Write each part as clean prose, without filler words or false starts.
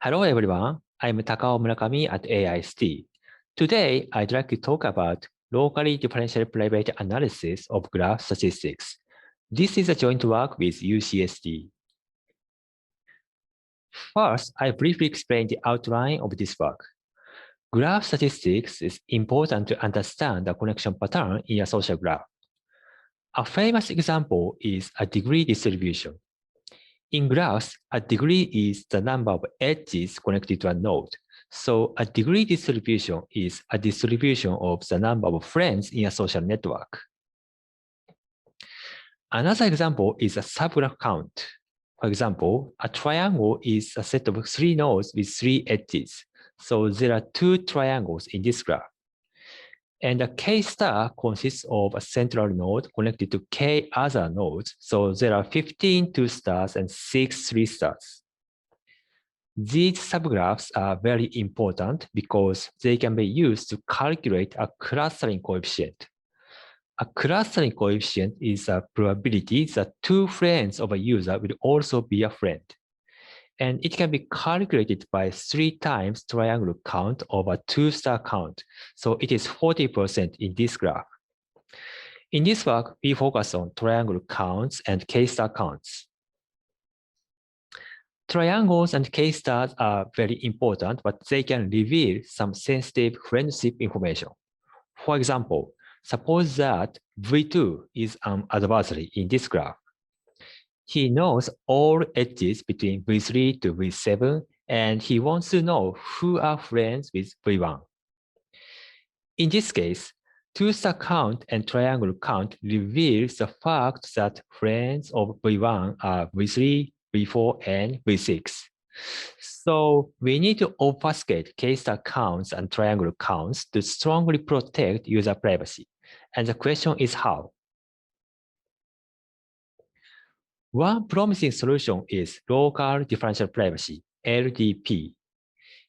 Hello everyone, I'm Takao Murakami at AIST. Today, I'd like to talk about locally differential private analysis of graph statistics. This is a joint work with UCSD. First, I briefly explain the outline of this work. Graph statistics is important to understand the connection pattern in a social graph. A famous example is a degree distribution. In graphs, a degree is the number of edges connected to a node. So a degree distribution is a distribution of the number of friends in a social network. Another example is a subgraph count. For example, a triangle is a set of 3 nodes with 3 edges. So there are 2 triangles in this graph. And a K star consists of a central node connected to K other nodes. So there are 15 2 stars and 6 3 stars. These subgraphs are very important because they can be used to calculate a clustering coefficient. A clustering coefficient is a probability that 2 friends of a user will also be a friend. And it can be calculated by 3 times triangle count over 2 star count. So it is 40% in this graph. In this work, we focus on triangle counts and K-star counts. Triangles and K-stars are very important, but they can reveal some sensitive friendship information. For example, suppose that V2 is an adversary in this graph. He knows all edges between V3 to V7, and he wants to know who are friends with V1. In this case, 2-star count and triangle count reveals the fact that friends of V1 are V3, V4, and V6. So we need to obfuscate K-star counts and triangle counts to strongly protect user privacy. And the question is how? One promising solution is local differential privacy, LDP.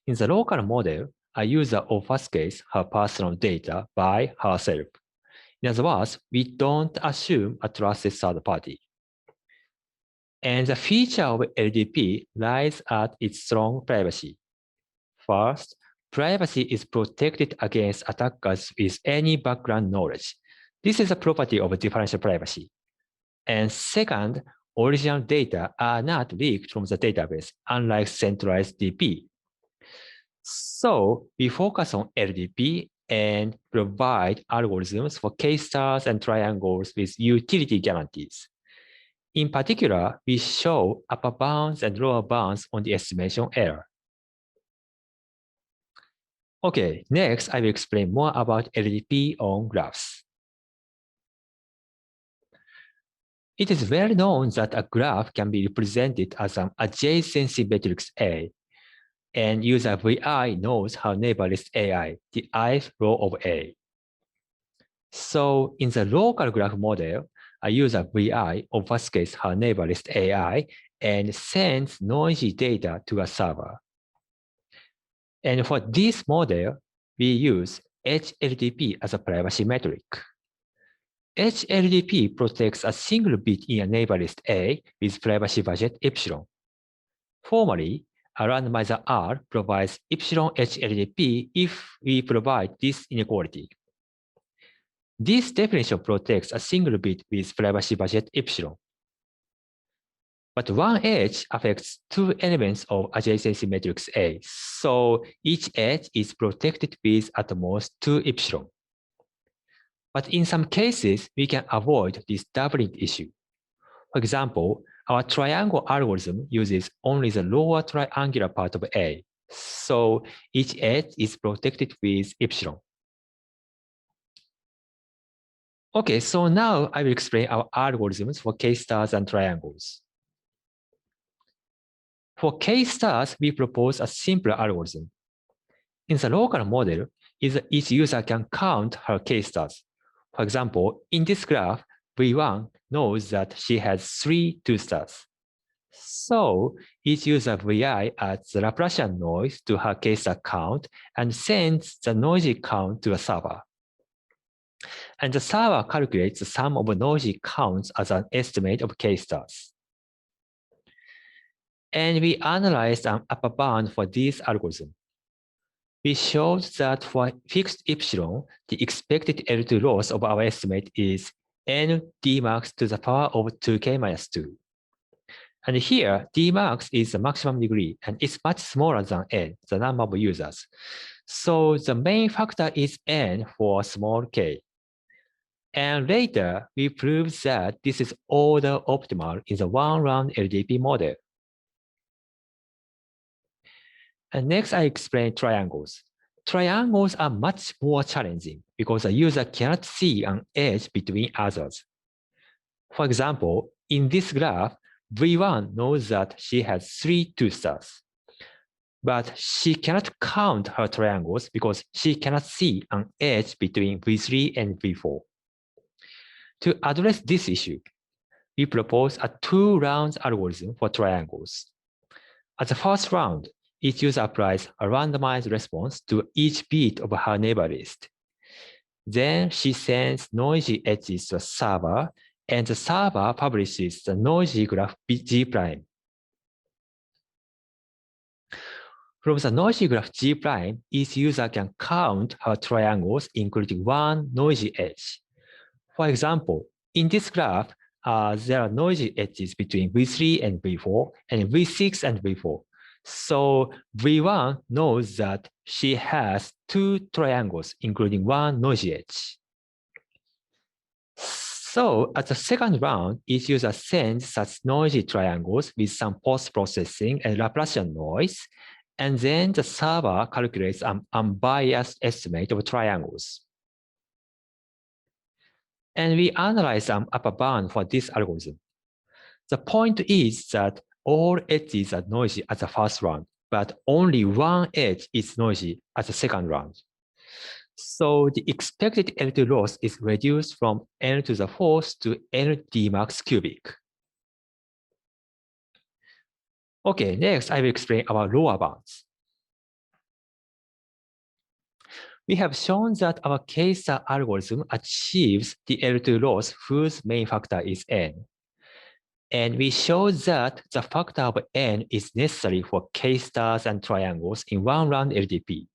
In the local model, a user obfuscates her personal data by herself. In other words, we don't assume a trusted third party. And the feature of LDP lies at its strong privacy. First, privacy is protected against attackers with any background knowledge. This is a property of differential privacy. And second, original data are not leaked from the database, unlike centralized DP. So we focus on LDP and provide algorithms for K-stars and triangles with utility guarantees. In particular, we show upper bounds and lower bounds on the estimation error. Okay, next I will explain more about LDP on graphs. It is well known that a graph can be represented as an adjacency matrix A, and user VI knows how neighbor list AI, the ith row of A. So in the local graph model, a user VI obfuscates her neighbor list AI and sends noisy data to a server. And for this model, we use HLDP as a privacy metric. HLDP protects a single bit in a neighbor list A with privacy budget epsilon. Formally, a randomizer R provides epsilon HLDP if we provide this inequality. This definition protects a single bit with privacy budget epsilon. But one edge affects 2 elements of adjacency matrix A, so each edge is protected with at most 2 epsilon. But in some cases, we can avoid this doubling issue. For example, our triangle algorithm uses only the lower triangular part of A, so each edge is protected with epsilon. Okay, so now I will explain our algorithms for K-stars and triangles. For K-stars, we propose a simpler algorithm. In the local model, each user can count her K-stars. For example, in this graph, V1 knows that she has 3 2 stars. So each user VI adds the Laplacian noise to her K-star count and sends the noisy count to a server. And the server calculates the sum of noisy counts as an estimate of K-stars. And we analyzed an upper bound for this algorithm. We showed that for fixed epsilon, the expected L2 loss of our estimate is n d max to the power of 2k minus 2. And here, d max is the maximum degree, and it's much smaller than n, the number of users. So the main factor is n for small k. And later, we proved that this is order optimal in the one-round LDP model. And next, I explain triangles. Triangles are much more challenging because a user cannot see an edge between others. For example, in this graph, V1 knows that she has 3 2-stars. But she cannot count her triangles because she cannot see an edge between V3 and V4. To address this issue, we propose a 2-round algorithm for triangles. At the first round, each user applies a randomized response to each bit of her neighbor list. Then she sends noisy edges to a server, and the server publishes the noisy graph G prime. From the noisy graph G prime, each user can count her triangles, including one noisy edge. For example, in this graph, there are noisy edges between V3 and V4, and V6 and V4. So V1 knows that she has 2 triangles, including one noisy edge. So at the second round, each user sends such noisy triangles with some post-processing and Laplacian noise, and then the server calculates an unbiased estimate of triangles. And we analyze an upper bound for this algorithm. The point is that all edges are noisy at the first round, but only one edge is noisy at the second round. So the expected L2 loss is reduced from n to the 4th to n d max cubic. Okay, next I will explain our lower bounds. We have shown that our K-star algorithm achieves the L2 loss whose main factor is n. And we show that the factor of n is necessary for K-stars and triangles in one-round LDP.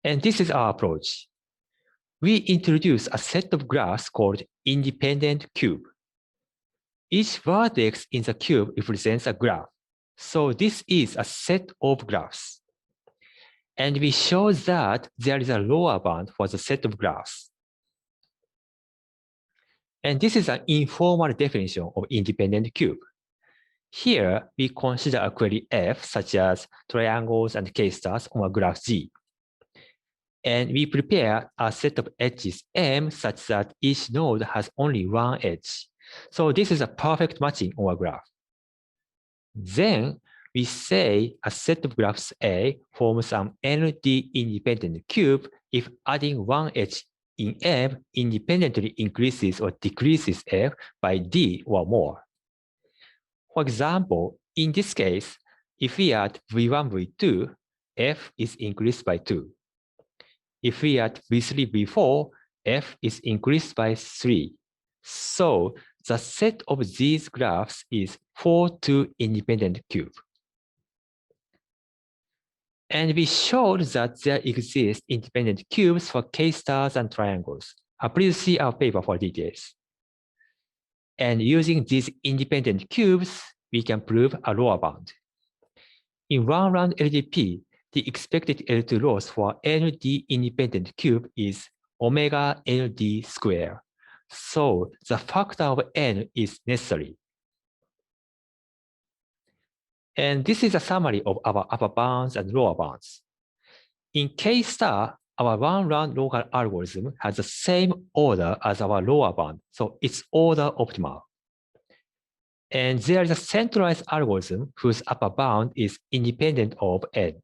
And this is our approach. We introduce a set of graphs called independent cube. Each vertex in the cube represents a graph. So this is a set of graphs. And we show that there is a lower bound for the set of graphs. And this is an informal definition of independent cube. Here, we consider a query F, such as triangles and K-stars on a graph G. And we prepare a set of edges M such that each node has only one edge. So this is a perfect matching on a graph. Then we say a set of graphs A forms an ND independent cube if adding one edge in M independently increases or decreases F by D or more. For example, in this case, if we add V1, V2, F is increased by 2. If we add V3, V4, F is increased by 3. So the set of these graphs is 4-2 independent cube. And we showed that there exist independent cubes for K-stars and triangles. Please see our paper for details. And using these independent cubes, we can prove a lower bound. In one-round LDP, the expected L2 loss for ND independent cube is omega ND square. So the factor of n is necessary. And this is a summary of our upper bounds and lower bounds. In K-star, our one-round local algorithm has the same order as our lower bound, so it's order optimal. And there is a centralized algorithm whose upper bound is independent of n.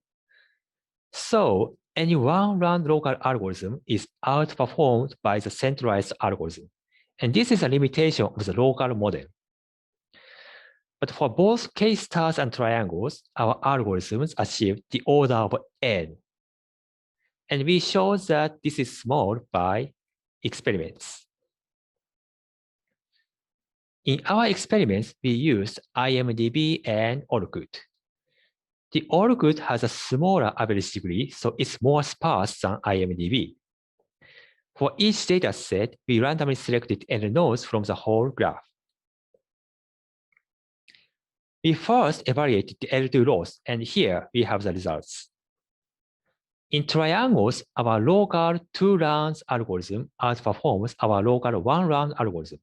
So any one-round local algorithm is outperformed by the centralized algorithm. And this is a limitation of the local model. But for both K-stars and triangles, our algorithms achieve the order of n. And we show that this is small by experiments. In our experiments, we used IMDb and Orkut. The Orkut has a smaller average degree, so it's more sparse than IMDb. For each data set, we randomly selected L nodes from the whole graph. We first evaluated the L2 loss, and here we have the results. In triangles, our local 2-round algorithm outperforms our local 1-round algorithm.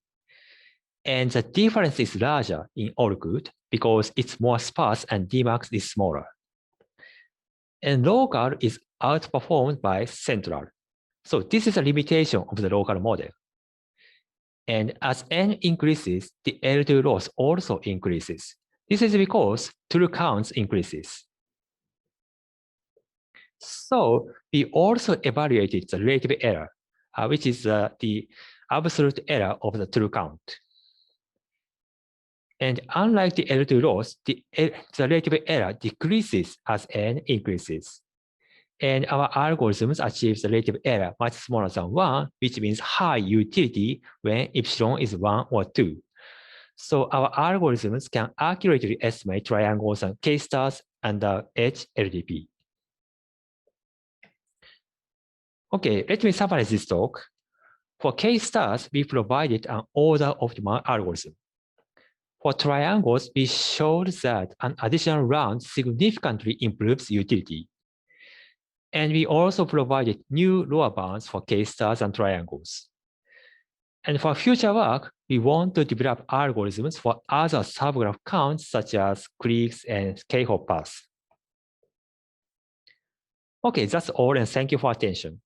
And the difference is larger in Orkut because it's more sparse and Dmax is smaller. And local is outperformed by central. So this is a limitation of the local model. And as n increases, the L2 loss also increases. This is because true counts increases. So we also evaluated the relative error, which is the absolute error of the true count. And unlike the L2 loss, the relative error decreases as n increases. And our algorithms achieve the relative error much smaller than 1, which means high utility when epsilon is 1 or 2. So our algorithms can accurately estimate triangles and K-stars under HLDP. Okay, let me summarize this talk. For K-stars, we provided an order optimal algorithm. For triangles, we showed that an additional round significantly improves utility. And we also provided new lower bounds for K-stars and triangles. And for future work, we want to develop algorithms for other subgraph counts such as cliques and K-hop paths. Okay, that's all, and thank you for attention.